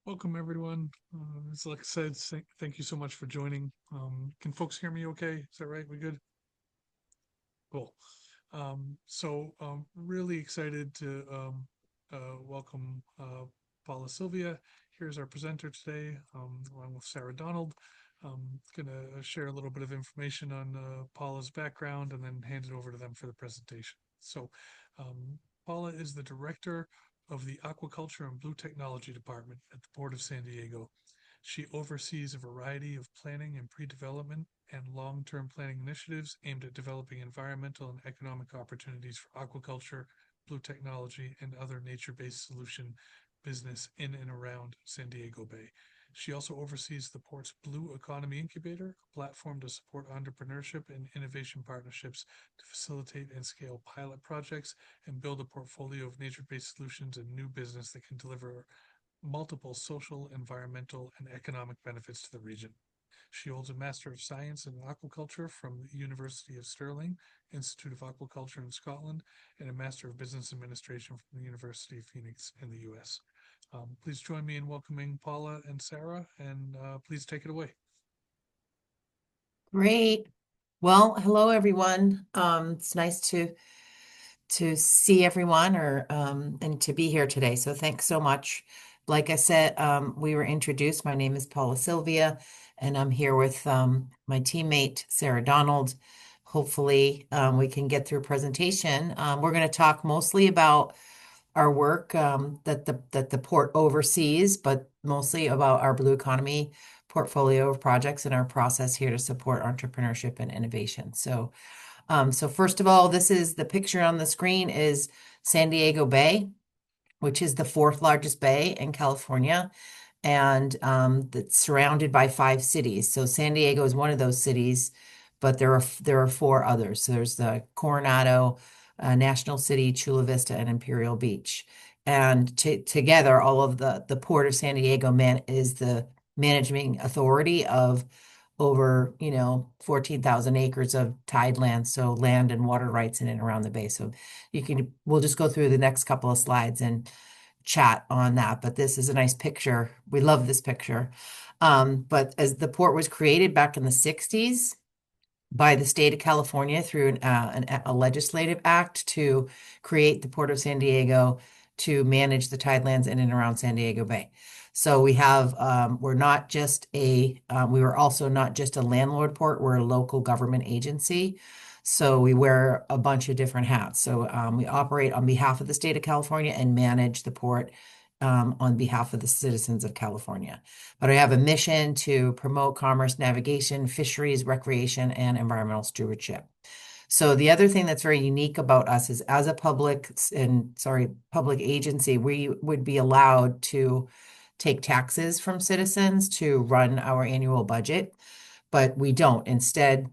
Welcome, everyone. As like I said, thank you so much for joining. Can folks hear me okay? Is that right? We good? Cool. Really excited to welcome Paula Sylvia. Here's our presenter today, along with Sarah Donald. Going to share a little bit of information on Paula's background and then hand it over to them for the presentation. Um, Paula is the director of the Aquaculture and Blue Technology Department at the Port of San Diego. She oversees a variety of planning and pre-development and long-term planning initiatives aimed at developing environmental and economic opportunities for aquaculture, blue technology, and other nature-based solution business in and around San Diego Bay. She also oversees the port's Blue Economy Incubator, a platform to support entrepreneurship and innovation partnerships to facilitate and scale pilot projects and build a portfolio of nature-based solutions and new business that can deliver multiple social, environmental, and economic benefits to the region. She holds a Master of Science in Aquaculture from the University of Stirling, Institute of Aquaculture in Scotland, and a Master of Business Administration from the University of Phoenix in the US. Please join me in welcoming Paula and Sarah, and please take it away. Great. Well, hello everyone. It's nice to see everyone or and to be here today. So thanks so much. Like I said, we were introduced. My name is Paula Sylvia, and I'm here with my teammate Sarah Donald. Hopefully, we can get through a presentation. We're going to talk mostly about our work that the port oversees, but mostly about our Blue Economy portfolio of projects and our process here to support entrepreneurship and innovation. So first of all, this is the picture on the screen is San Diego Bay, which is the fourth largest bay in California, and that's surrounded by five cities. So San Diego is one of those cities, but there are four others. So there's the Coronado, National City, Chula Vista, and Imperial Beach. And together, all of the Port of San Diego is the managing authority of over 14,000 acres of tideland, so land and water rights in and around the bay. So we'll just go through the next couple of slides and chat on that. But this is a nice picture. We love this picture. But as the port was created back in the 60s by the state of California through a legislative act to create the Port of San Diego to manage the tidelands in and around San Diego Bay. So we have, we were also not just a landlord port, we're a local government agency. So we wear a bunch of different hats. So we operate on behalf of the state of California and manage the port on behalf of the citizens of California. But I have a mission to promote commerce, navigation, fisheries, recreation, and environmental stewardship. So the other thing that's very unique about us is as a public agency, we would be allowed to take taxes from citizens to run our annual budget, but we don't. Instead,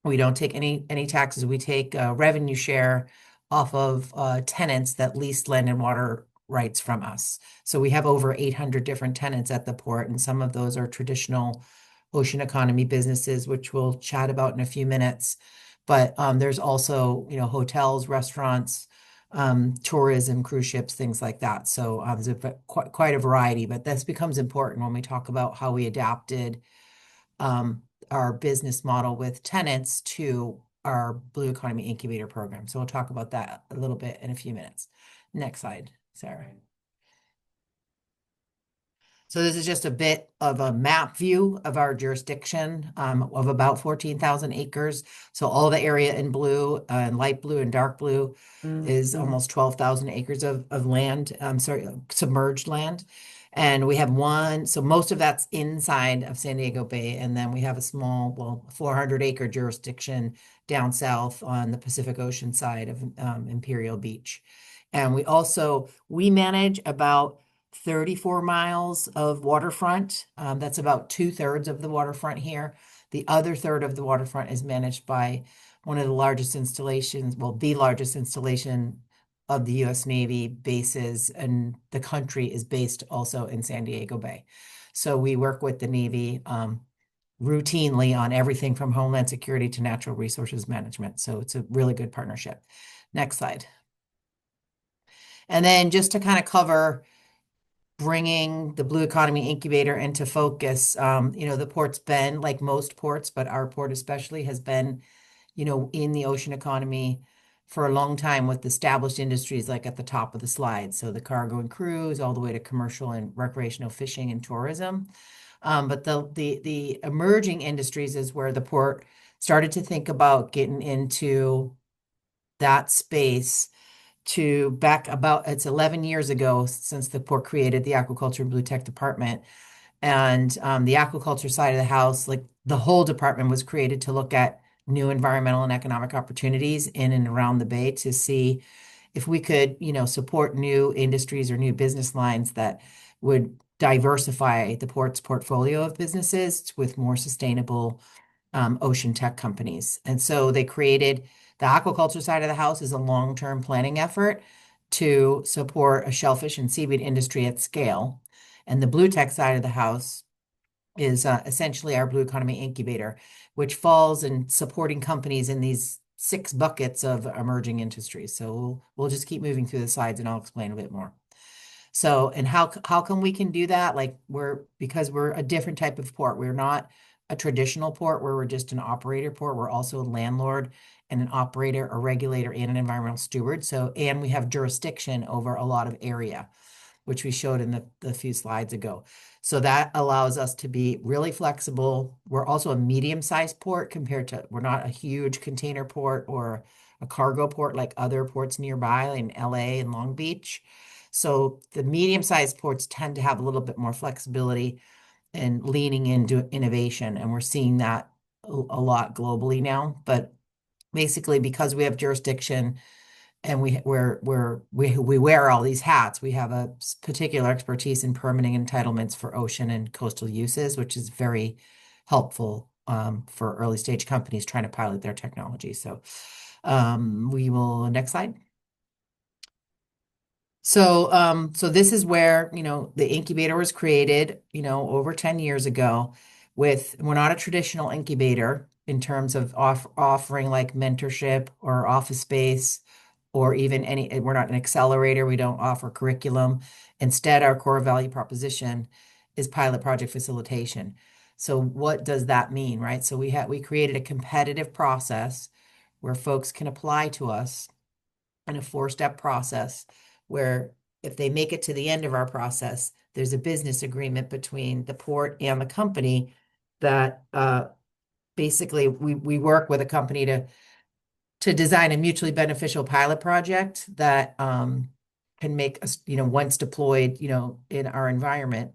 we don't take any taxes. We take a revenue share off of tenants that lease land and water rights from us. So we have over 800 different tenants at the port, and some of those are traditional ocean economy businesses, which we'll chat about in a few minutes. But there's also, hotels, restaurants, tourism, cruise ships, things like that. So there's quite a variety, but this becomes important when we talk about how we adapted our business model with tenants to our Blue Economy Incubator program. So we'll talk about that a little bit in a few minutes. Next slide, Sarah. So this is just a bit of a map view of our jurisdiction of about 14,000 acres. So all the area in blue and light blue and dark blue is almost 12,000 acres of land, submerged land. And we have so most of that's inside of San Diego Bay. And then we have a small, 400-acre jurisdiction down south on the Pacific Ocean side of Imperial Beach. And we manage about 34 miles of waterfront. That's about 2/3 of the waterfront here. The other third of the waterfront is managed by one of the largest installations, the largest installation of the U.S. Navy bases, and the country is based also in San Diego Bay. So we work with the Navy routinely on everything from Homeland Security to natural resources management. So it's a really good partnership. Next slide. And then just to kind of cover bringing the Blue Economy Incubator into focus. The port's been like most ports, but our port especially has been, in the ocean economy for a long time with established industries like at the top of the slide. So the cargo and cruise, all the way to commercial and recreational fishing and tourism. But the emerging industries is where the port started to think about getting into that space to back about it's 11 years ago since the port created the aquaculture and blue tech department. And the aquaculture side of the house, like the whole department was created to look at new environmental and economic opportunities in and around the bay to see if we could, support new industries or new business lines that would diversify the port's portfolio of businesses with more sustainable ocean tech companies. And so they created the aquaculture side of the house is a long-term planning effort to support a shellfish and seaweed industry at scale. And the blue tech side of the house is essentially our Blue Economy Incubator, which falls in supporting companies in these 6 buckets of emerging industries. So we'll just keep moving through the slides and I'll explain a bit more. So, and how come we can do that? Like because we're a different type of port. We're not a traditional port where we're just an operator port. We're also a landlord and an operator, a regulator, and an environmental steward. So, and we have jurisdiction over a lot of area, which we showed in the few slides ago. So that allows us to be really flexible. We're also a medium-sized port compared to, we're not a huge container port or a cargo port like other ports nearby in LA and Long Beach. So the medium-sized ports tend to have a little bit more flexibility and leaning into innovation. And we're seeing that a lot globally now. But basically, because we have jurisdiction and we wear all these hats, we have a particular expertise in permitting entitlements for ocean and coastal uses, which is very helpful for early stage companies trying to pilot their technology. So we will, next slide. So this is where, the incubator was created, over 10 years ago we're not a traditional incubator in terms of offering like mentorship or office space or even we're not an accelerator. We don't offer curriculum. Instead, our core value proposition is pilot project facilitation. So what does that mean, right? So we created a competitive process where folks can apply to us in a 4-step process where if they make it to the end of our process, there's a business agreement between the port and the company that basically we work with a company to design a mutually beneficial pilot project that can make us, once deployed, in our environment,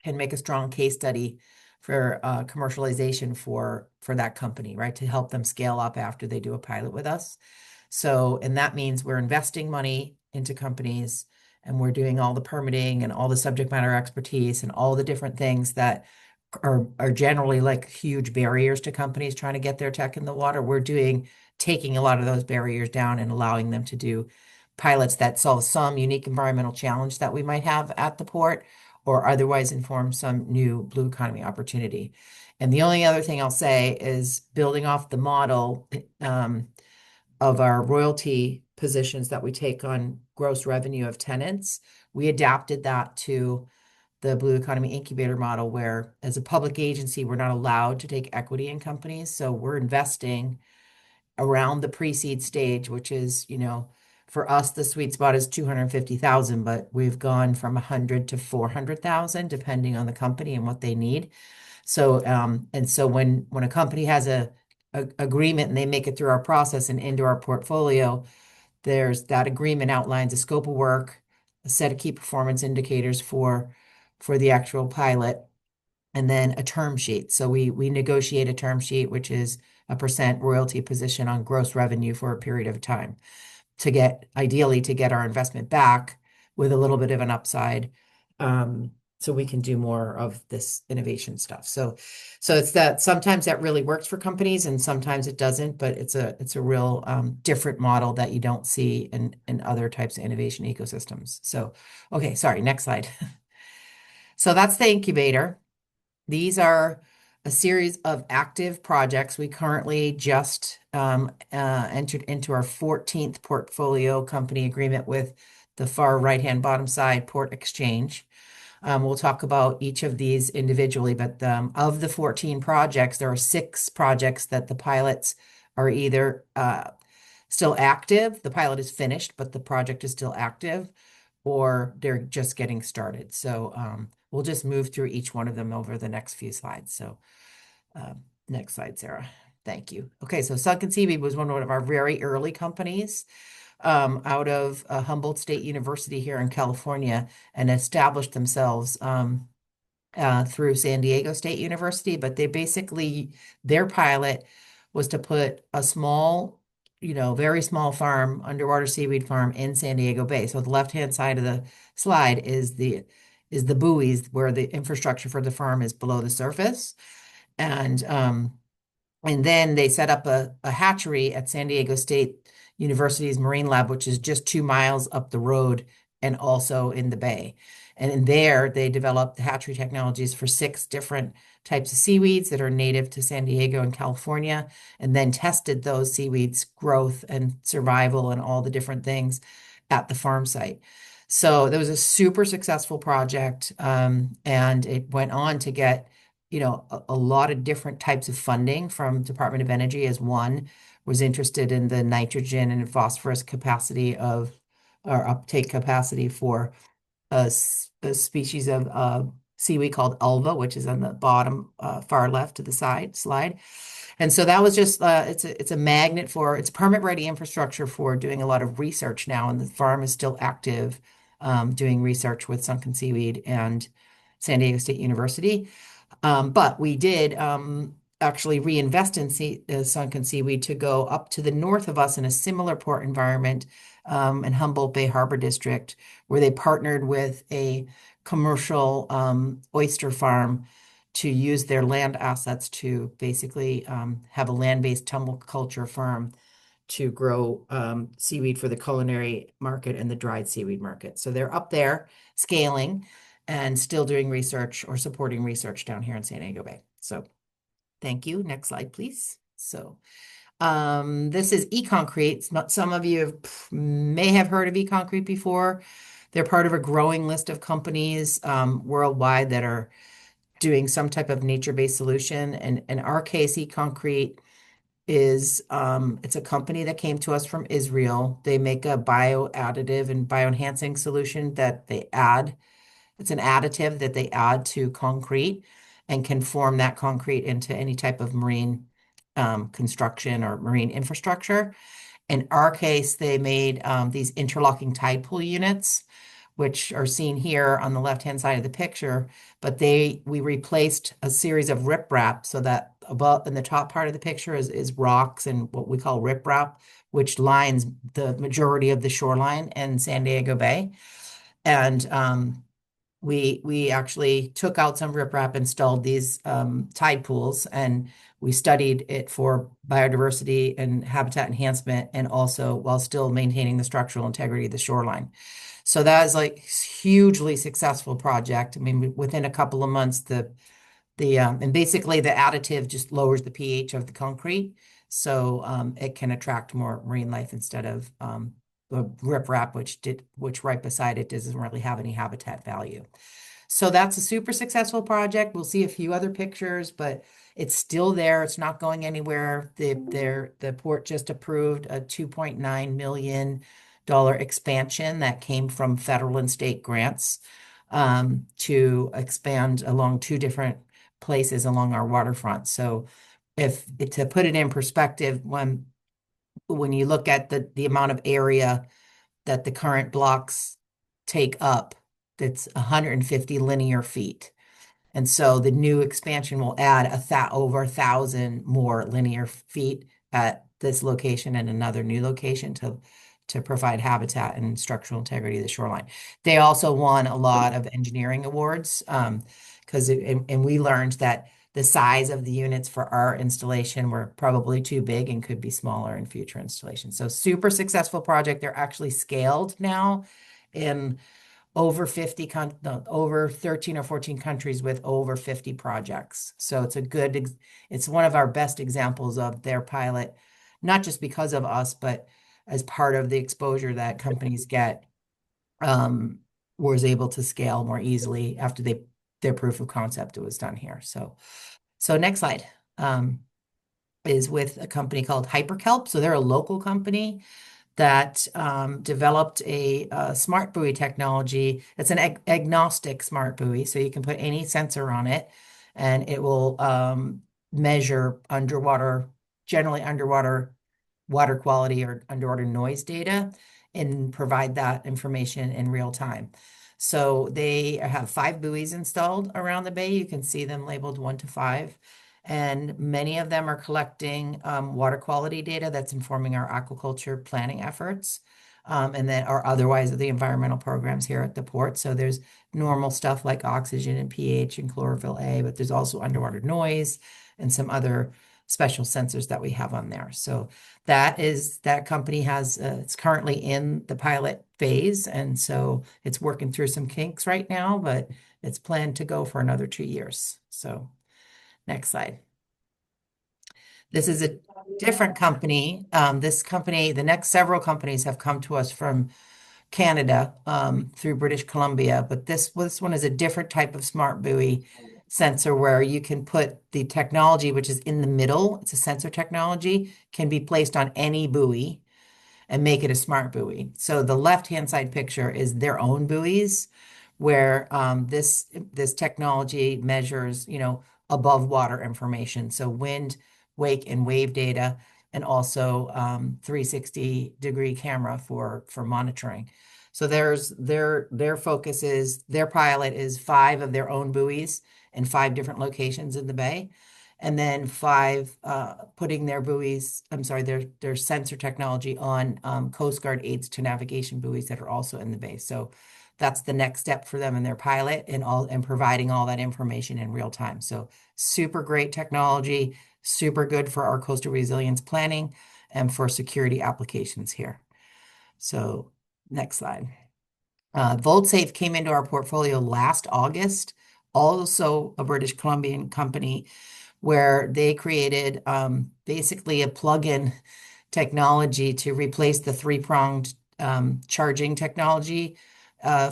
can make a strong case study for commercialization for that company, right? To help them scale up after they do a pilot with us. So, and that means we're investing money into companies and we're doing all the permitting and all the subject matter expertise and all the different things that are generally like huge barriers to companies trying to get their tech in the water. We're taking a lot of those barriers down and allowing them to do pilots that solve some unique environmental challenge that we might have at the port or otherwise inform some new blue economy opportunity. And the only other thing I'll say is building off the model of our royalty positions that we take on gross revenue of tenants, we adapted that to the Blue Economy Incubator model, where as a public agency, we're not allowed to take equity in companies. So we're investing around the pre-seed stage, which is, for us, the sweet spot is 250,000, but we've gone from 100 to 400,000, depending on the company and what they need. So, and so when a company has a agreement and they make it through our process and into our portfolio, there's that agreement outlines a scope of work, a set of key performance indicators for the actual pilot, and then a term sheet. So we negotiate a term sheet, which is a % royalty position on gross revenue for a period of time ideally to get our investment back with a little bit of an upside. So we can do more of this innovation stuff. So it's that sometimes that really works for companies and sometimes it doesn't, but it's a real different model that you don't see in other types of innovation ecosystems. So, okay, sorry, next slide. So that's the incubator. These are a series of active projects. We currently just entered into our 14th portfolio company agreement with the far right-hand bottom side, port exchange. We'll talk about each of these individually, but of the 14 projects, there are 6 projects that the pilots are either still active, the pilot is finished, but the project is still active, or they're just getting started. So we'll just move through each one of them over the next few slides. So next slide, Sarah. Thank you. Okay, so Sunken Seaweed was one of our very early companies out of Humboldt State University here in California, and established themselves through San Diego State University. But they basically, their pilot was to put a small, very small farm, underwater seaweed farm in San Diego Bay. So the left-hand side of the slide is the buoys where the infrastructure for the farm is below the surface. And then they set up a hatchery at San Diego State University's Marine Lab, which is just 2 miles up the road and also in the bay. And in there, they developed hatchery technologies for 6 different types of seaweeds that are native to San Diego and California, and then tested those seaweeds' growth and survival and all the different things at the farm site. So that was a super successful project, and it went on to get a lot of different types of funding from Department of Energy. As one was interested in the nitrogen and phosphorus capacity of or uptake capacity for a species of seaweed called ulva, which is on the bottom far left of the slide. And so that was just it's a magnet for it's permit ready infrastructure for doing a lot of research now, and the farm is still active doing research with sunken seaweed and San Diego State University. But we did actually reinvest in sunken seaweed to go up to the north of us in a similar port environment in Humboldt Bay Harbor District, where they partnered with a commercial oyster farm to use their land assets to basically have a land-based culture farm to grow seaweed for the culinary market and the dried seaweed market. So they're up there scaling and still doing research or supporting research down here in San Diego Bay. So thank you. Next slide, please. So this is eConcrete. Some of you may have heard of eConcrete before. They're part of a growing list of companies worldwide that are doing some type of nature-based solution. And in our case, eConcrete is it's a company that came to us from Israel. They make a bioadditive and bioenhancing solution that they add. It's an additive that they add to concrete and can form that concrete into any type of marine construction or marine infrastructure. In our case, they made these interlocking tide pool units, which are seen here on the left-hand side of the picture. But we replaced a series of riprap so that above in the top part of the picture is rocks and what we call riprap, which lines the majority of the shoreline in San Diego Bay. And we actually took out some riprap, installed these tide pools, and we studied it for biodiversity and habitat enhancement, and also while still maintaining the structural integrity of the shoreline. So that is like hugely successful project. I mean, within a couple of months, and basically the additive just lowers the pH of the concrete, so it can attract more marine life instead of the riprap, which right beside it doesn't really have any habitat value. So that's a super successful project. We'll see a few other pictures, but it's still there. It's not going anywhere. The port just approved a $2.9 million expansion that came from federal and state grants to expand along 2 different places along our waterfront. So to put it in perspective, when you look at the amount of area that the current blocks take up, that's 150 linear feet. And so the new expansion will add over 1,000 more linear feet at this location and another new location to provide habitat and structural integrity of the shoreline. They also won a lot of engineering awards because we learned that the size of the units for our installation were probably too big and could be smaller in future installations. So super successful project. They're actually scaled now in over 13 or 14 countries with over 50 projects. So it's one of our best examples of their pilot, not just because of us, but as part of the exposure that companies get um, was able to scale more easily after their proof of concept was done here. So next slide. Um, is with a company called Hyperkelp. So they're a local company that developed a smart buoy technology. It's an agnostic smart buoy, so you can put any sensor on it, and it will measure underwater, generally underwater water quality or underwater noise data, and provide that information in real time. So they have 5 buoys installed around the bay. You can see them labeled 1 to 5. And many of them are collecting water quality data that's informing our aquaculture planning efforts. And then are otherwise the environmental programs here at the port. So there's normal stuff like oxygen and pH and chlorophyll A, but there's also underwater noise and some other special sensors that we have on there. So that company has it's currently in the pilot phase, and so it's working through some kinks right now, but it's planned to go for another 2 years. So next slide. This is a different company. This company, the next several companies have come to us from Canada through British Columbia, but this one is a different type of smart buoy sensor where you can put the technology, which is in the middle, it's a sensor technology, can be placed on any buoy and make it a smart buoy. So the left-hand side picture is their own buoys, where this technology measures, above water information. So wind, wake, and wave data, and also 360-degree camera for monitoring. So their focus is their pilot is 5 of their own buoys in 5 different locations in the bay, and then 5 putting their buoys, I'm sorry, their sensor technology on Coast Guard aids to navigation buoys that are also in the bay. So that's the next step for them in their pilot and providing all that information in real time. So super great technology, super good for our coastal resilience planning and for security applications here. So next slide. VoltSafe came into our portfolio last August, also a British Columbian company, where they created basically a plug-in technology to replace the 3-pronged charging technology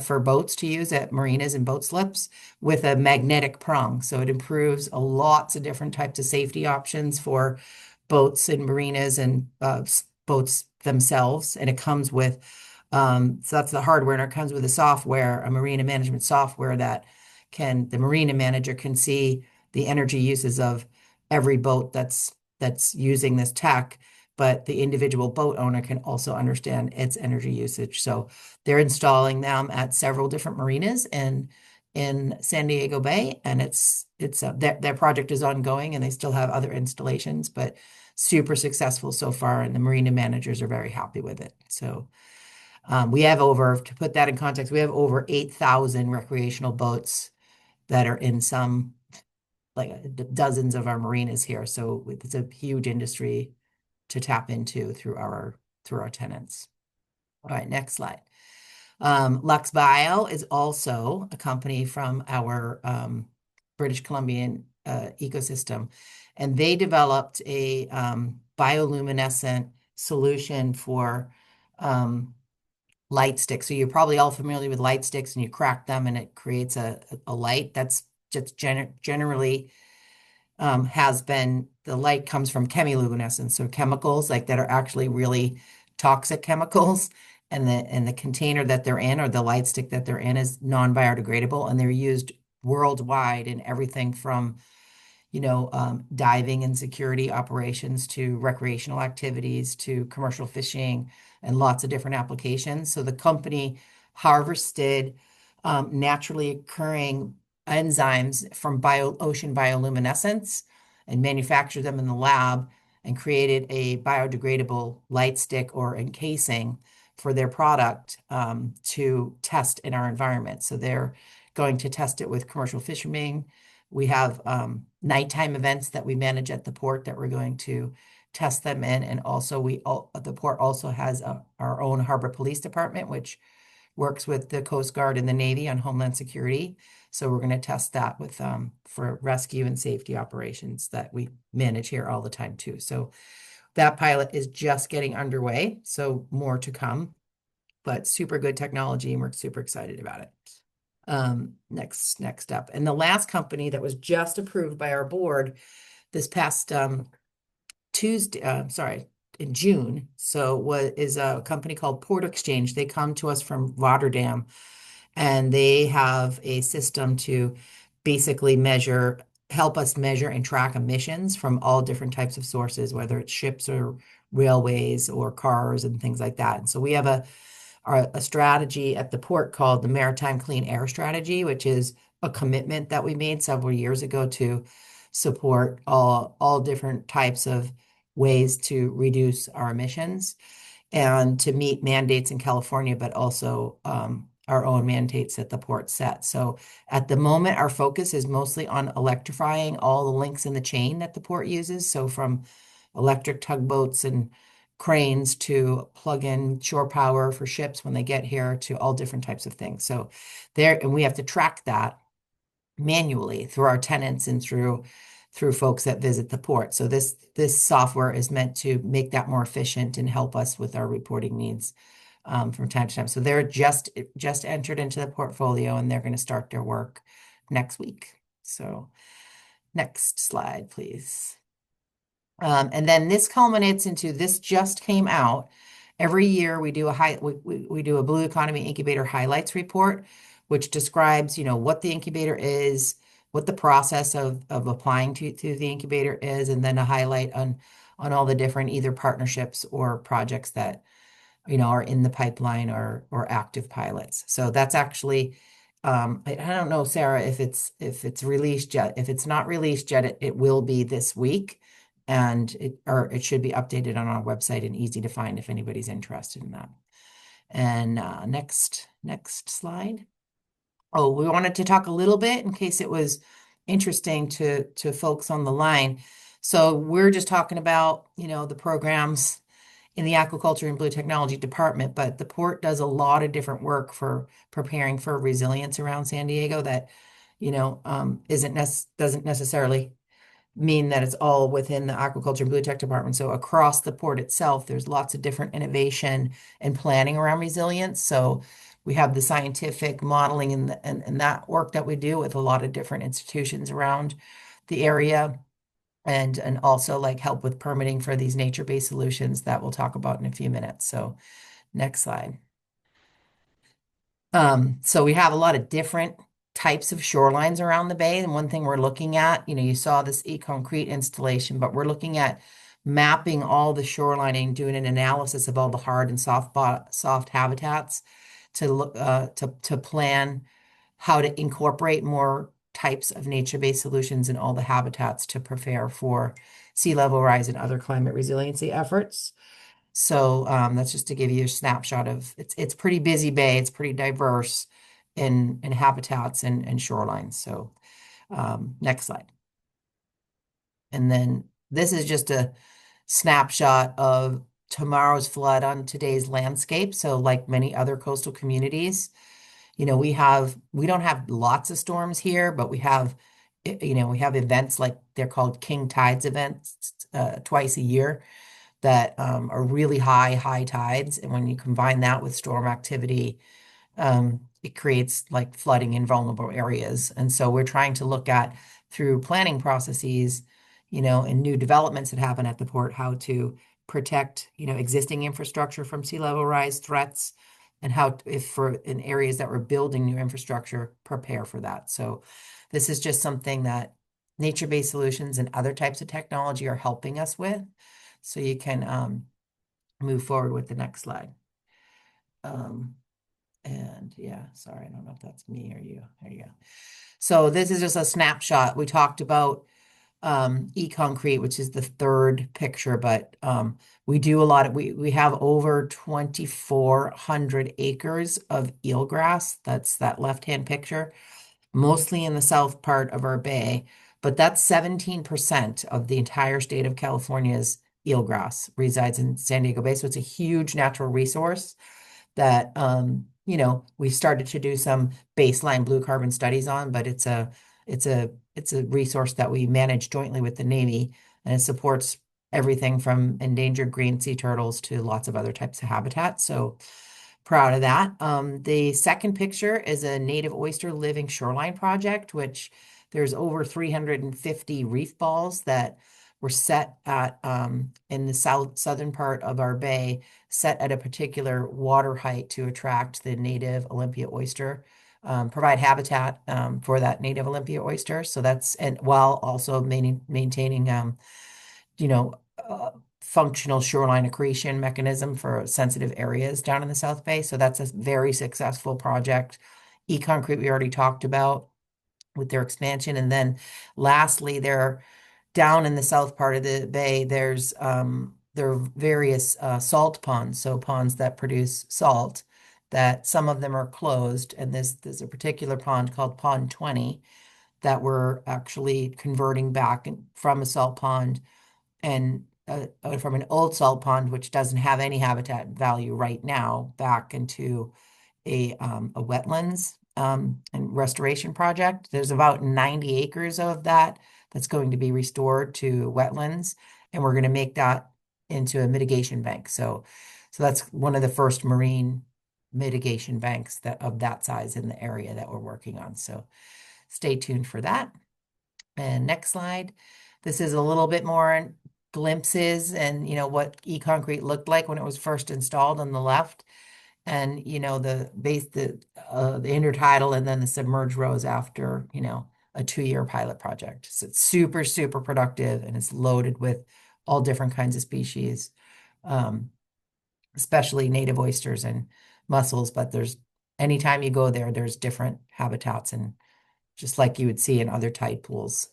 for boats to use at marinas and boat slips with a magnetic prong. So it improves lots of different types of safety options for boats and marinas and boats themselves. And it comes with, so that's the hardware, and it comes with a software, a marina management software that the marina manager can see the energy uses of every boat that's using this tech, but the individual boat owner can also understand its energy usage. So they're installing them at several different marinas in San Diego Bay, and their project is ongoing, and they still have other installations, but super successful so far, and the marina managers are very happy with it. So we have to put that in context, we have over 8,000 recreational boats that are in some dozens of our marinas here. So it's a huge industry to tap into through our tenants. All right, next slide. Lux Bio is also a company from our British Columbian ecosystem, and they developed a bioluminescent solution for light sticks. So you're probably all familiar with light sticks, and you crack them and it creates a light. That's just generally the light comes from chemiluminescence, so chemicals that are actually really toxic chemicals, and the container that they're in, or the light stick that they're in, is non-biodegradable, and they're used worldwide in everything from diving and security operations to recreational activities to commercial fishing and lots of different applications. So the company harvested naturally occurring enzymes from ocean bioluminescence and manufactured them in the lab and created a biodegradable light stick or encasing for their product to test in our environment. So they're going to test it with commercial fishermen. We have nighttime events that we manage at the port that we're going to test them in. And also the port also has our own harbor police department, which works with the Coast Guard and the Navy on Homeland Security. So we're going to test that with for rescue and safety operations that we manage here all the time too. So that pilot is just getting underway, so more to come. but super good technology, and we're super excited about it. Next up. And the last company that was just approved by our board this past Tuesday, sorry, in June. So what is a company called Port Exchange. They come to us from Rotterdam, and they have a system to basically help us measure and track emissions from all different types of sources, whether it's ships or railways or cars and things like that. And so we have a strategy at the port called the Maritime Clean Air Strategy, which is a commitment that we made several years ago to support all different types of ways to reduce our emissions and to meet mandates in California, but also our own mandates that the port set. So at the moment, our focus is mostly on electrifying all the links in the chain that the port uses. So from electric tugboats and cranes to plug-in shore power for ships when they get here to all different types of things. So and we have to track that manually through our tenants and through folks that visit the port. So this software is meant to make that more efficient and help us with our reporting needs from time to time. So they're just entered into the portfolio, and they're going to start their work next week. So next slide, please. And then this culminates into this just came out. Every year we do we do a Blue Economy Incubator highlights report, which describes, what the incubator is, what the process of applying to the incubator is, and then a highlight on all the different either partnerships or projects that are in the pipeline or active pilots. So that's actually I don't know, Sarah, if it's released yet. If it's not released yet, it will be this week, and it should be updated on our website and easy to find if anybody's interested in that. And next slide. Oh, we wanted to talk a little bit in case it was interesting to folks on the line. So we're just talking about, the programs in the Aquaculture and Blue Technology department, but the port does a lot of different work for preparing for resilience around San Diego that, doesn't necessarily mean that it's all within the Aquaculture and Blue Tech department. So across the port itself, there's lots of different innovation and planning around resilience. So we have the scientific modeling and that work that we do with a lot of different institutions around the area, and also like help with permitting for these nature-based solutions that we'll talk about in a few minutes. So next slide. So we have a lot of different types of shorelines around the bay. And one thing we're looking at, you saw this e-concrete installation, but we're looking at mapping all the shorelining, doing an analysis of all the hard and soft habitats to look to plan how to incorporate more types of nature-based solutions in all the habitats to prepare for sea level rise and other climate resiliency efforts. So that's just to give you a snapshot of it's pretty busy bay. It's pretty diverse in habitats and shorelines. So next slide. And then this is just a snapshot of tomorrow's flood on today's landscape. So like many other coastal communities, we don't have lots of storms here, but we have events like they're called king tides events twice a year that are really high tides. And when you combine that with storm activity, it creates like flooding in vulnerable areas. And so we're trying to look at through planning processes, and new developments that happen at the port, how to protect, existing infrastructure from sea level rise threats, and how, in areas that we're building new infrastructure, prepare for that. So this is just something that nature-based solutions and other types of technology are helping us with. So you can move forward with the next slide. And yeah, sorry, I don't know if that's me or you. There you go. So this is just a snapshot. We talked about e-concrete, which is the third picture, but we do a lot of, we have over 2,400 acres of eelgrass. That's that left-hand picture, mostly in the south part of our bay, but that's 17% of the entire state of California's eelgrass resides in San Diego Bay. So it's a huge natural resource that, we started to do some baseline blue carbon studies on, but it's a resource that we manage jointly with the Navy, and it supports everything from endangered green sea turtles to lots of other types of habitats. So proud of that. The second picture is a native oyster living shoreline project, which there's over 350 reef balls that were set at in the southern part of our bay, set at a particular water height to attract the native Olympia oyster, provide habitat for that native Olympia oyster. So that's, and while also maintaining you know, uh, functional shoreline accretion mechanism for sensitive areas down in the South Bay. So that's a very successful project. E-Concrete, we already talked about with their expansion. And then lastly, they're down in the south part of the bay, there are various salt ponds, so ponds that produce salt, that some of them are closed. And there's a particular pond called Pond 20 that we're actually converting back from a salt pond and from an old salt pond, which doesn't have any habitat value right now, back into a wetlands and restoration project. There's about 90 acres of that that's going to be restored to wetlands, and we're going to make that into a mitigation bank. So that's one of the first marine mitigation banks that of that size in the area that we're working on. So stay tuned for that. And next slide. This is a little bit more glimpses and what e-concrete looked like when it was first installed on the left. And the base, the intertidal and then the submerged rows after, a 2-year pilot project. So it's super, super productive and it's loaded with all different kinds of species, um, especially native oysters and mussels. But anytime you go there, there's different habitats, and just like you would see in other tide pools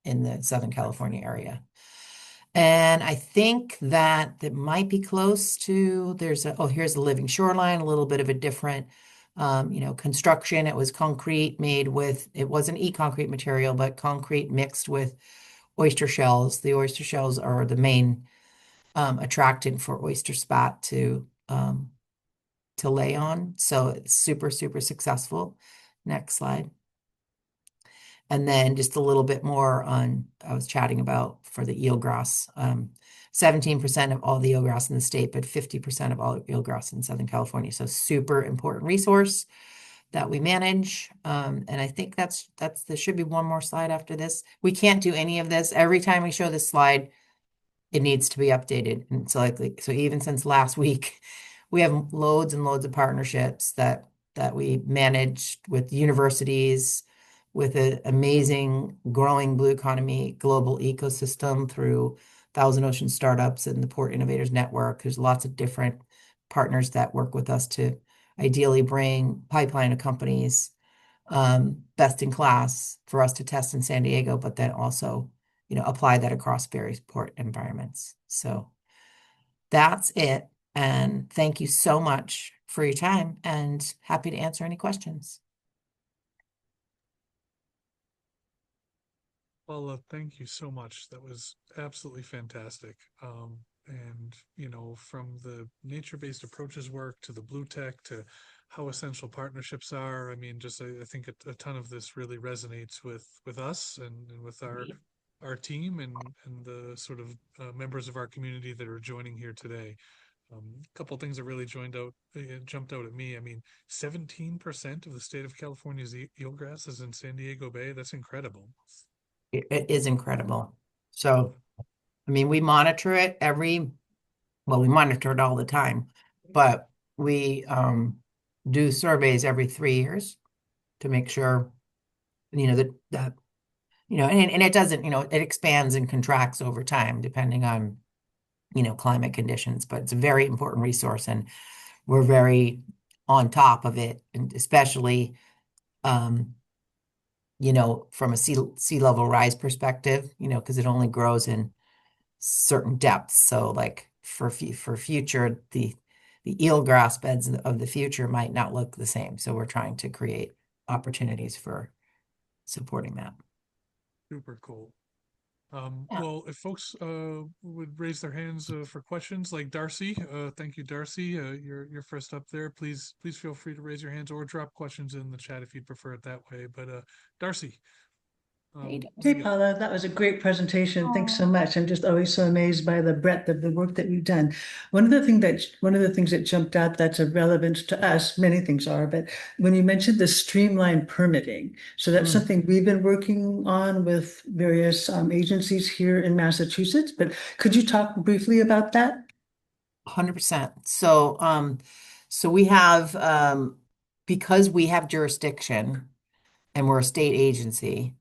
in the Southern California area. And I think that might be close to, here's the living shoreline, a little bit of a different, construction. It was concrete it wasn't e-concrete material, but concrete mixed with oyster shells. The oyster shells are the main attractant for oyster spat to lay on. So it's super, super successful. Next slide. And then just a little bit more on, I was chatting about for the eelgrass. 17% of all the eelgrass in the state, but 50% of all eelgrass in Southern California. So super important resource that we manage. And I think there should be one more slide after this. We can't do any of this. Every time we show this slide, it needs to be updated. And so even since last week, we have loads and loads of partnerships that we managed with universities, with an amazing growing blue economy global ecosystem through Thousand Ocean Startups and the Port Innovators Network. There's lots of different partners that work with us to ideally bring pipeline of companies best in class for us to test in San Diego, but then also apply that across various port environments. So that's it. And thank you so much for your time, and happy to answer any questions. Paula, thank you so much. That was absolutely fantastic. And from the nature-based approaches work to the blue tech to how essential partnerships are. I mean, just I think a ton of this really resonates with us and with our team and the sort of members of our community that are joining here today. A couple of things that really jumped out at me. I mean, 17% of the state of California's eelgrass is in San Diego Bay. That's incredible. It is incredible. So, I mean, we monitor it we monitor it all the time, but we do surveys every 3 years to make sure, that and it doesn't, it expands and contracts over time depending on, climate conditions, but it's a very important resource and we're very on top of it, and especially, um, from a sea level rise perspective, because it only grows in certain depths. So like for future, the eelgrass beds of the future might not look the same. So we're trying to create opportunities for supporting that. Super cool. Yeah. Well, if folks would raise their hands for questions, like Darcy, thank you, Darcy. You're first up there. Please feel free to raise your hands or drop questions in the chat if you'd prefer it that way. But Darcy. How you So doing? Hey yeah, Paula, that was a great presentation. Thanks so Oh, much. I'm just always so amazed by the breadth of the work that you've done. One of the things that jumped out that's of relevance to us, many things are, but when you mentioned the streamlined permitting, so that's mm, something we've been working on with various agencies here in Massachusetts. But could you talk briefly about that? 100%. So we have, because we have jurisdiction and we're a state agency,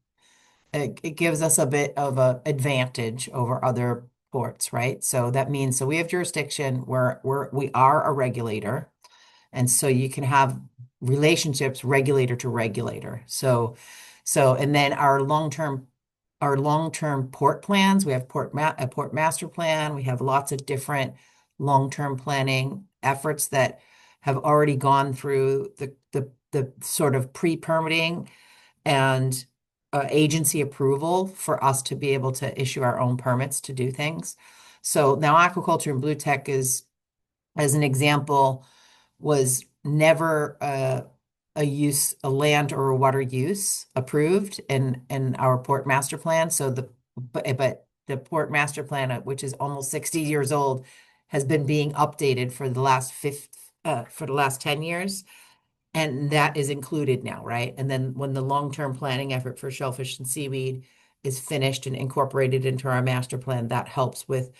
it gives us a bit of a advantage over other ports, right? So that means, so we have jurisdiction where we are a regulator. And so you can have relationships regulator to regulator. And then our long-term port plans, we have a port master plan. We have lots of different long-term planning efforts that have already gone through the sort of pre-permitting and agency approval for us to be able to issue our own permits to do things. So now aquaculture and blue tech is, as an example, was never a land or a water use approved in our port master plan. But the port master plan, which is almost 60 years old, has been being updated for the last 10 years. And that is included now, right? And then when the long-term planning effort for shellfish and seaweed is finished and incorporated into our master plan, that helps with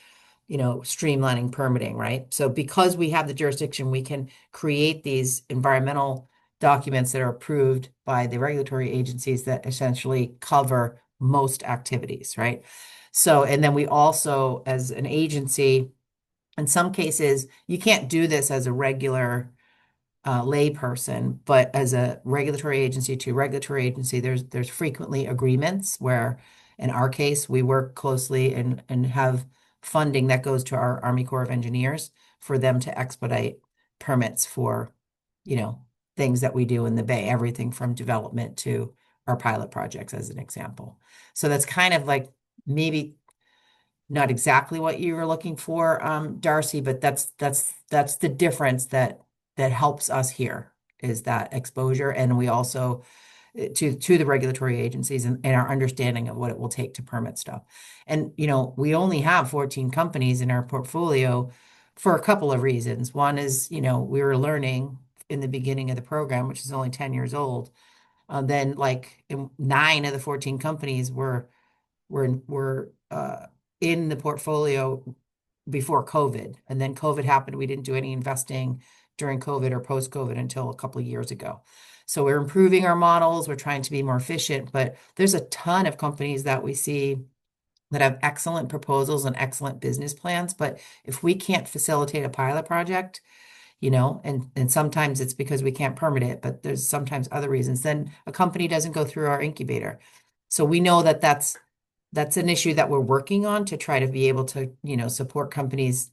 streamlining permitting, right? So because we have the jurisdiction, we can create these environmental documents that are approved by the regulatory agencies that essentially cover most activities, right? So, and then we also, as an agency, in some cases, you can't do this as a regular layperson, but as a regulatory agency to regulatory agency, there's frequently agreements where, in our case, we work closely and have funding that goes to our Army Corps of Engineers for them to expedite permits for, you know, things that we do in the Bay, everything from development to our pilot projects, as an example. So that's kind of like maybe not exactly what you were looking for, Darcy, but that's the difference that helps us here is that exposure, and we also to the regulatory agencies and our understanding of what it will take to permit stuff. And we only have 14 companies in our portfolio for a couple of reasons. One is, we were learning in the beginning of the program, which is only 10 years old. Then like nine of the 14 companies were in the portfolio before COVID. And then COVID happened. We didn't do any investing during COVID or post-COVID until a couple of years ago. So we're improving our models. We're trying to be more efficient, but there's a ton of companies that we see that have excellent proposals and excellent business plans. But if we can't facilitate a pilot project, and sometimes it's because we can't permit it, but there's sometimes other reasons, then a company doesn't go through our incubator. So we know that that's an issue that we're working on to try to be able to, support companies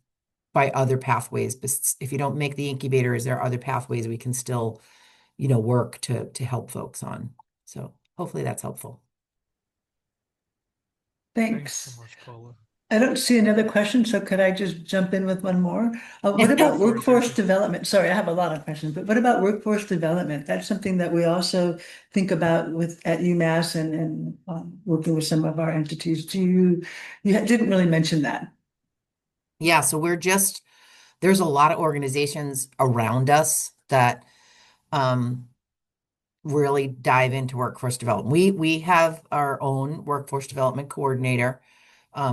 by other pathways. But if you don't make the incubator, is there other pathways we can still, work to help folks on? So hopefully that's helpful. thanks so Thanks. much, Paula. I don't see another question, so could I just jump in with one more? What Go about for it, workforce Darcy. development? Sorry, I have a lot of questions, but what about workforce development? That's something that we also think about with at UMass and working with some of our entities. You didn't really mention that. Yeah, so there's a lot of organizations around us that um, really dive into workforce development. We have our own workforce development coordinator,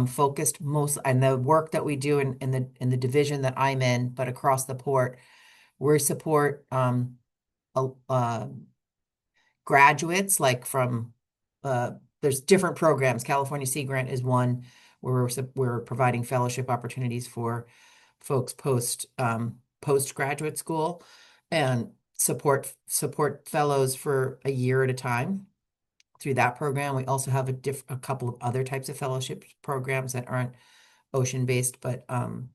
focused most on the work that we do in the division that I'm in, but across the port, we support a- graduates like from there's different programs. California Sea Grant is one where we're providing fellowship opportunities for folks postgraduate school and support fellows for a year at a time through that program. We also have a couple of other types of fellowship programs that aren't ocean based, but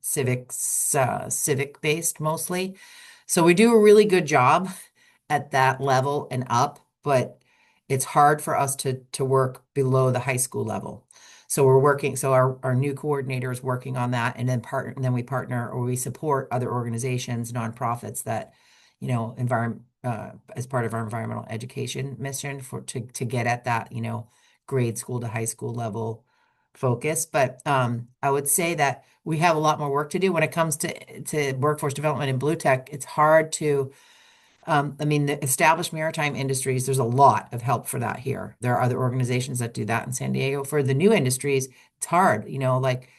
civic based mostly. So we do a really good job at that level and up, but it's hard for us to work below the high school level. So our new coordinator is working on that, and then we partner or we support other organizations, nonprofits that, as part of our environmental education mission to get at that, grade school to high school level focus. But I would say that we have a lot more work to do when it comes to workforce development in blue tech. It's hard to I mean, the established maritime industries, there's a lot of help for that here. There are other organizations that do that in San Diego. For the new industries, it's hard, like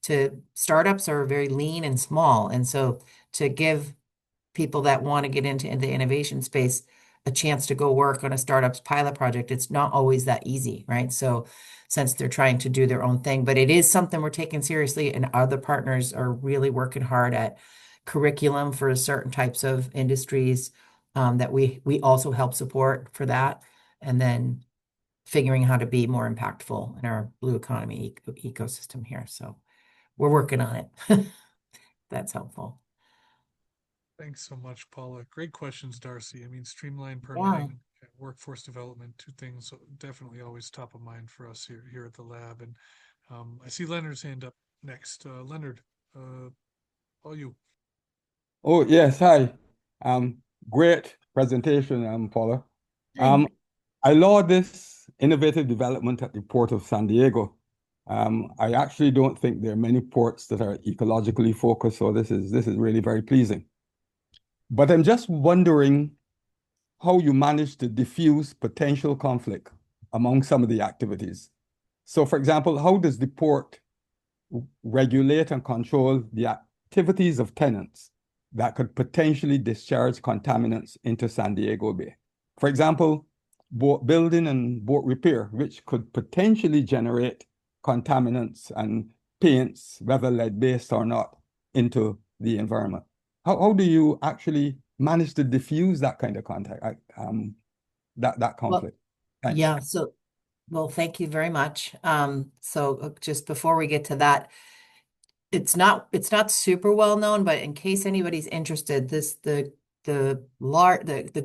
to startups are very lean and small. And so to give people that want to get into the innovation space a chance to go work on a startup's pilot project, it's not always that easy, right? So since they're trying to do their own thing, but it is something we're taking seriously, and other partners are really working hard at curriculum for certain types of industries that we also help support for that, and then figuring how to be more impactful in our blue economy ecosystem here. So we're working on it. That's helpful. Thanks so much, Paula. Great questions, Darcy. I mean, streamlined Yeah. permitting and workforce development, two things definitely always top of mind for us here at the lab. And I see Leonard's hand up next. Leonard, all you. Oh, yes. Hi. Um, Great presentation, Paula. Hi. Um, I laud this innovative development at the Port of San Diego. I actually don't think there are many ports that are ecologically focused, so this is really very pleasing. But I'm just wondering how you manage to diffuse potential conflict among some of the activities. So, for example, how does the port regulate and control the activities of tenants that could potentially discharge contaminants into San Diego Bay? For example, boat building and boat repair, which could potentially generate contaminants and paints, whether lead-based or not, into the environment. How do you actually manage to diffuse that kind of contact, that Well, conflict? Thanks. yeah. Well, thank you very much. Just before we get to that, it's not super well known, but in case anybody's interested, the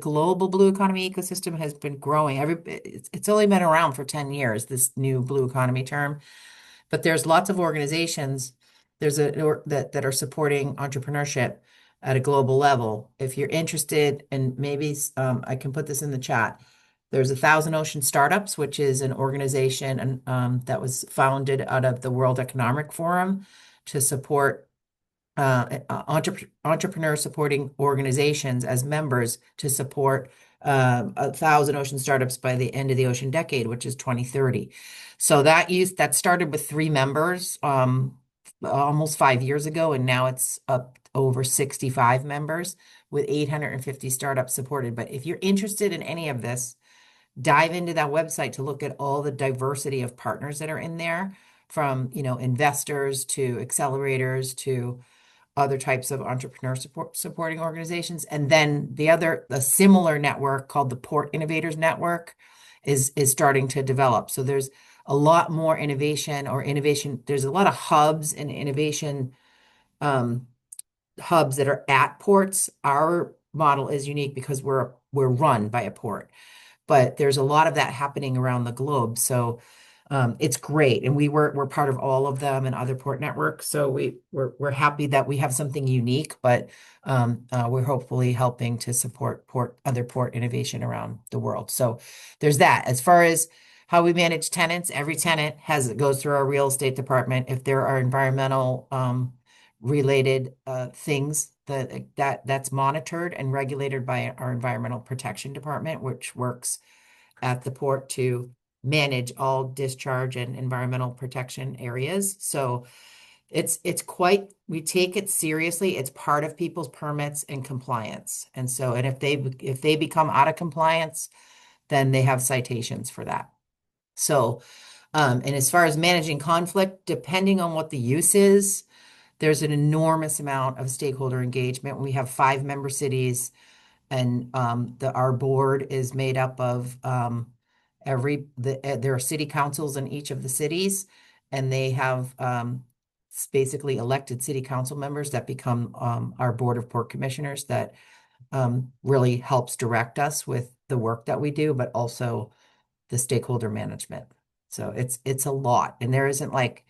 global blue economy ecosystem has been growing. It's only been around for 10 years, this new blue economy term, but there's lots of organizations that are supporting entrepreneurship at a global level. If you're interested, and maybe I can put this in the chat. There's 1,000 Ocean Startups, which is an organization that was founded out of the World Economic Forum to support entrepreneur supporting organizations as members to support 1,000 ocean startups by the end of the ocean decade, which is 2030. So that started with 3 members almost 5 years ago, and now it's up over 65 members with 850 startups supported. But if you're interested in any of this, dive into that website to look at all the diversity of partners that are in there, from investors to accelerators to other types of entrepreneur supporting organizations. And then a similar network called the Port Innovators Network is starting to develop. So there's a lot more innovation. There's a lot of hubs and innovation hubs that are at ports. Our model is unique because we're run by a port, but there's a lot of that happening around the globe. So it's great, and we're part of all of them and other port networks. So we're happy that we have something unique, but we're hopefully helping to support other port innovation around the world. So there's that. As far as how we manage tenants, every tenant goes through our real estate department. If there are environmental related things that's monitored and regulated by our environmental protection department, which works at the port to manage all discharge and environmental protection areas. So we take it seriously. It's part of people's permits and compliance. And if they become out of compliance, then they have citations for that. So, and as far as managing conflict, depending on what the use is, there's an enormous amount of stakeholder engagement. We have 5 member cities, and our board is made up of there are city councils in each of the cities, and they have basically elected city council members that become our board of port commissioners that really helps direct us with the work that we do, but also the stakeholder management. So it's a lot, and there isn't like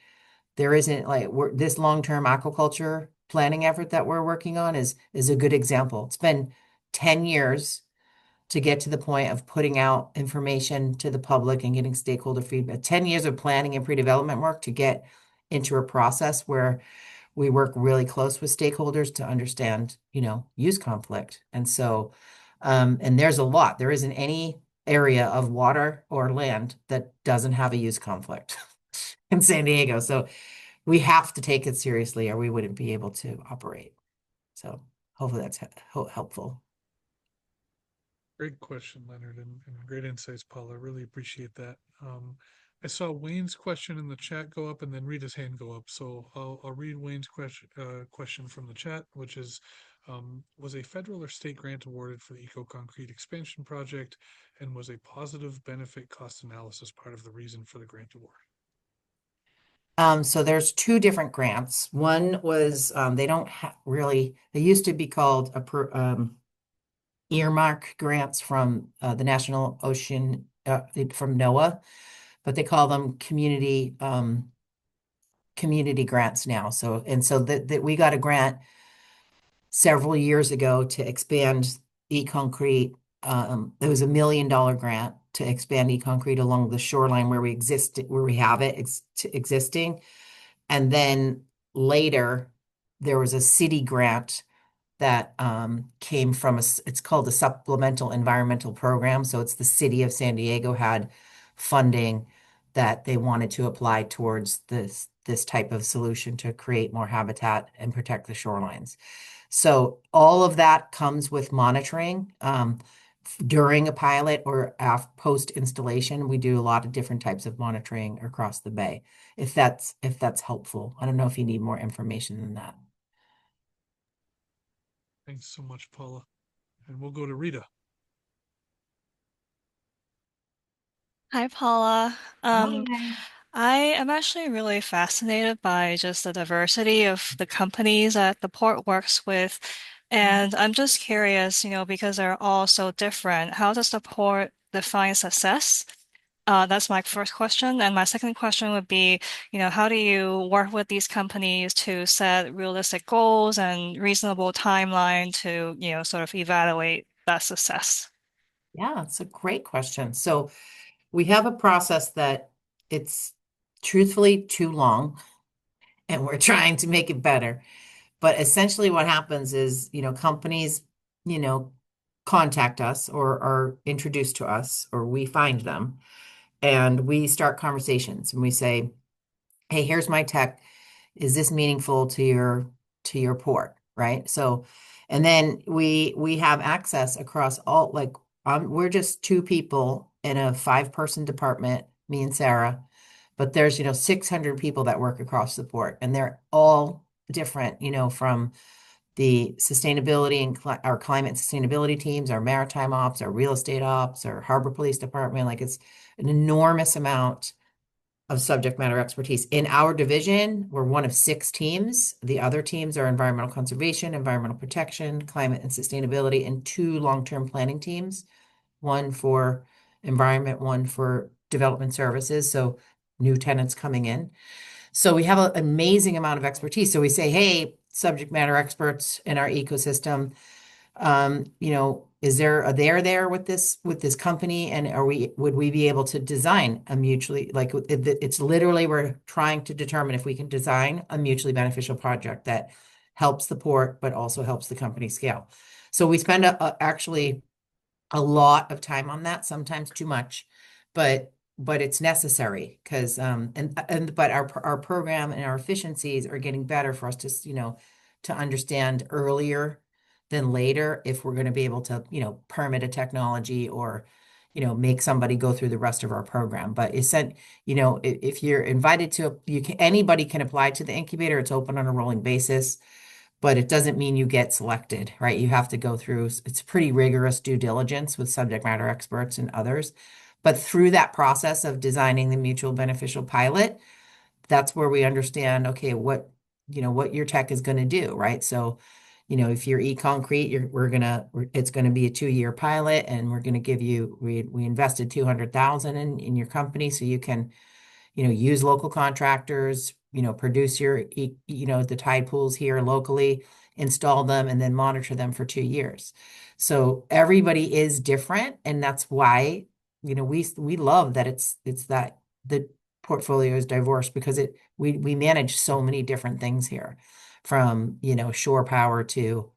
this long-term aquaculture planning effort that we're working on is a good example. It's been 10 years to get to the point of putting out information to the public and getting stakeholder feedback. 10 years of planning and pre-development work to get into a process where we work really close with stakeholders to understand, use conflict. And so, and there's a lot. There isn't any area of water or land that doesn't have a use conflict in San Diego. So we have to take it seriously or we wouldn't be able to operate. So hopefully that's helpful. Great question, Leonard, and great insights, Paula. I really appreciate that. I saw Wayne's question in the chat go up and then Rita's hand go up. So I'll read Wayne's question from the chat, which is, was a federal or state grant awarded for the Eco Concrete expansion project, and was a positive benefit cost analysis part of the reason for the grant award? So there's two different grants. One was, they don't really, they used to be called earmark grants from the National Ocean, from NOAA, but they call them community grants now. So that we got a grant several years ago to expand e-concrete. It was $1 million grant to expand e-concrete along the shoreline where we have it existing. And then later there was a city grant that came from it's called the Supplemental Environmental Program. So it's the city of San Diego had funding that they wanted to apply towards this type of solution to create more habitat and protect the shorelines. So all of that comes with monitoring. During a pilot or post installation, we do a lot of different types of monitoring across the bay. If that's helpful. I don't know if you need more information than that. Thanks so much, Paula. And we'll go to Rita. Hi, Paula. Hi. I am actually really fascinated by just the diversity of the companies that the port works with. And I'm just curious, because they're all so different, how does the port define success? That's my first question. And my second question would be, how do you work with these companies to set realistic goals and reasonable timeline to, sort of evaluate that success? Yeah, it's a great question. So we have a process that it's truthfully too long, and we're trying to make it better. But essentially what happens is, companies, contact us or are introduced to us, or we find them, and we start conversations and we say, hey, here's my tech. Is this meaningful to your port? Right. So, and then we have access across all, like, we're just two people in a 5-person department, me and Sarah, but there's 600 people that work across the port, and they're all different, from the sustainability and our climate sustainability teams, our maritime ops, our real estate ops, our harbor police department. Like, it's an enormous amount of subject matter expertise. In our division, we're one of 6 teams. The other teams are environmental conservation, environmental protection, climate and sustainability, and 2 long-term planning teams, one for environment, one for development services. So new tenants coming in. So we have an amazing amount of expertise. So we say, hey, subject matter experts in our ecosystem, are they there with this company, and would we be able to design a mutually, like, it's literally, we're trying to determine if we can design a mutually beneficial project that helps the port but also helps the company scale. So we spend actually a lot of time on that, sometimes too much, but it's necessary because but our program and our efficiencies are getting better for us to to understand earlier than later if we're going to be able to permit a technology or make somebody go through the rest of our program. But if you're invited to, anybody can apply to the incubator. It's open on a rolling basis, but it doesn't mean you get selected, right? You have to go through, it's pretty rigorous due diligence with subject matter experts and others. But through that process of designing the mutual beneficial pilot, that's where we understand, okay, what your tech is going to do, right? So, if you're e-concrete, it's going to be a 2-year pilot, and we're going to give you, we invested 200,000 in your company, so you can, use local contractors, produce your, the tide pools here locally, install them, and then monitor them for 2 years. So everybody is different, and that's why, we love that it's that the portfolio is diverse, because we manage so many different things here, from, shore power to,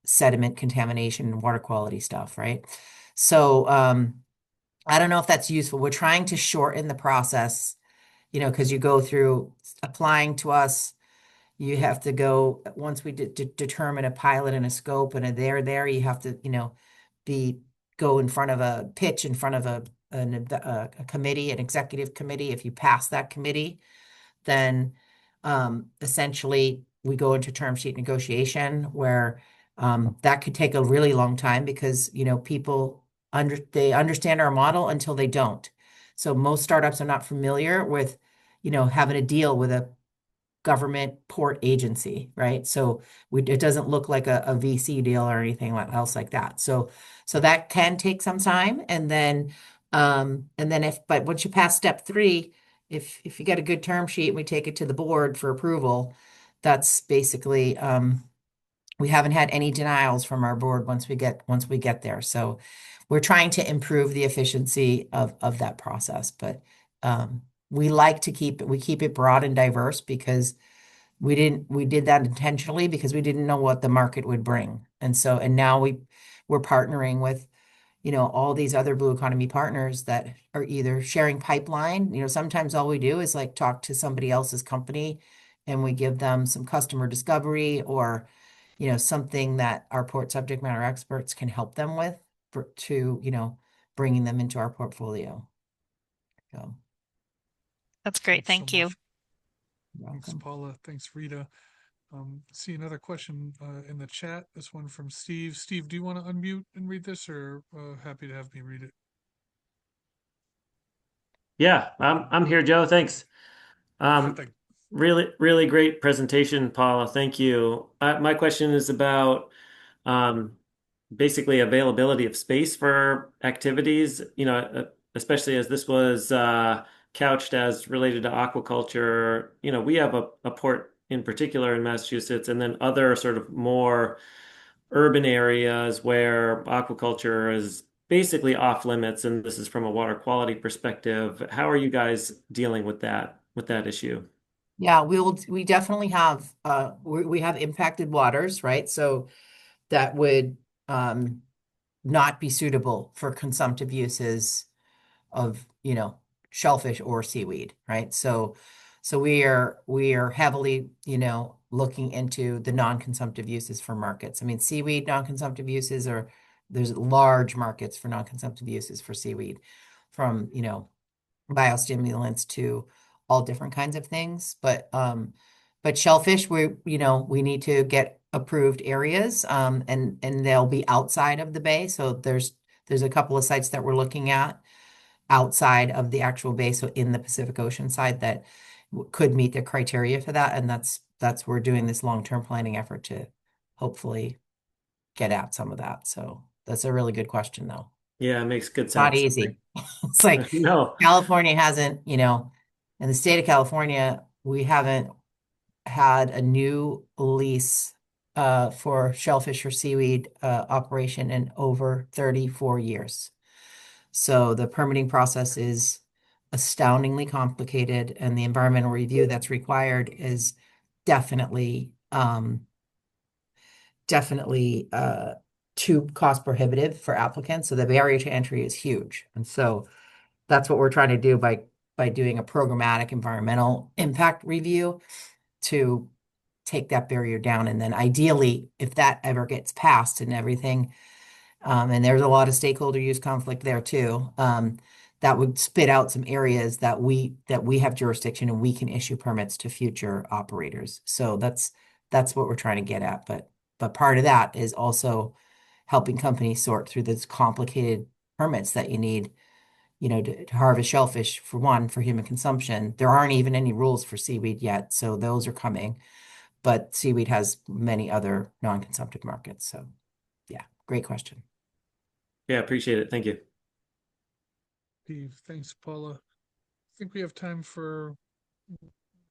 sediment contamination, water quality stuff, right? So I don't know if that's useful. We're trying to shorten the process, because you go through applying to us. You have to go, once we determine a pilot and a scope and there, you have to, go in front of a pitch, in front of a committee, an executive committee. If you pass that committee, then essentially we go into term sheet negotiation, where that could take a really long time, because, people they understand our model until they don't. So most startups are not familiar with, having a deal with a government port agency, right? So it doesn't look like a VC deal or anything else like that. So that can take some time. And then but once you pass step 3, if you get a good term sheet and we take it to the board for approval, that's basically, we haven't had any denials from our board once we get there. So we're trying to improve the efficiency of that process. But we like to keep it broad and diverse, because we did that intentionally, because we didn't know what the market would bring. And now we're partnering with, all these other Blue Economy partners that are either sharing pipeline. Sometimes all we do is like talk to somebody else's company, and we give them some customer discovery, or, something that our port subject matter experts can help them with, bringing them into our portfolio. So, That's great. Thanks so Thank you. much. you're Thanks, welcome. Paula. Thanks, Rita. See another question in the chat. This one from Steve. Steve, do you want to unmute and read this, or happy to have me read it? Yeah, I'm here, Joe. Thanks. Sure thing. Really great presentation, Paula. Thank you. My question is about basically availability of space for activities, especially as this was couched as related to aquaculture. We have a port in particular in Massachusetts, and then other sort of more urban areas where aquaculture is basically off limits, and this is from a water quality perspective. How are you guys dealing with that issue? Yeah, we definitely have, we have impacted waters, right? So that would not be suitable for consumptive uses of, shellfish or seaweed, right? So we are heavily, looking into the non-consumptive uses for markets. I mean, seaweed non-consumptive uses, or there's large markets for non-consumptive uses for seaweed, from, biostimulants to all different kinds of things. But shellfish, we need to get approved areas, and they'll be outside of the bay. So there's a couple of sites that we're looking at outside of the actual bay, so in the Pacific Ocean side, that could meet the criteria for that. And that's we're doing this long-term planning effort to hopefully get at some of that. So that's a really good question, though. Yeah, it makes good Not sense. easy. It's like No. California hasn't, in the state of California, we haven't had a new lease for shellfish or seaweed operation in over 34 years. So the permitting process is astoundingly complicated, and the environmental review that's required is definitely too cost prohibitive for applicants. So the barrier to entry is huge. And so that's what we're trying to do by doing a programmatic environmental impact review, to take that barrier down. And then ideally, if that ever gets passed and everything, and there's a lot of stakeholder use conflict there too, that would spit out some areas that we have jurisdiction, and we can issue permits to future operators. So that's what we're trying to get at. But part of that is also helping companies sort through those complicated permits that you need, to harvest shellfish, for one, for human consumption. There aren't even any rules for seaweed yet, so those are coming. But seaweed has many other non-consumptive markets. So yeah, great question. Yeah, appreciate it. Thank you. Steve, thanks, Paula. I think we have time for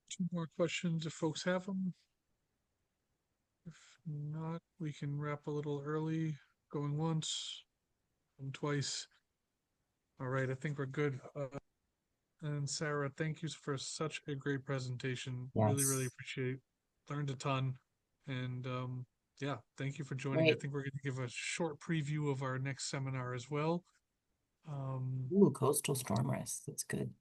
2 more questions if folks have them. If not, we can wrap a little early, going once and twice. All right, I think we're good. And Sarah, thank you for such a great presentation. Really, really Yes. appreciate. Learned a ton. And yeah, thank you for joining. I Great. think we're going to give a short preview of our next seminar as well. Ooh, coastal storm risk. That's good.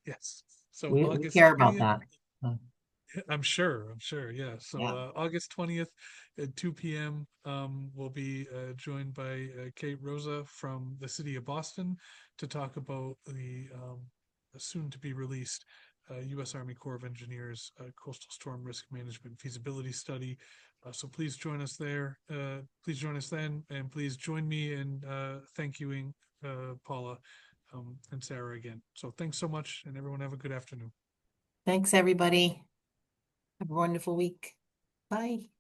Yes. So We August care about 20th. that. I'm sure. Yeah. So Yeah. August 20th at 2 p.m. We'll be joined by Kate Rosa from the city of Boston to talk about the soon to be released U.S. Army Corps of Engineers Coastal Storm Risk Management Feasibility Study. So please join us there. Please join us then, and please join me in thank youing Paula and Sarah again. So thanks so much, and everyone have a good afternoon. Thanks, everybody. Have a wonderful week. Bye.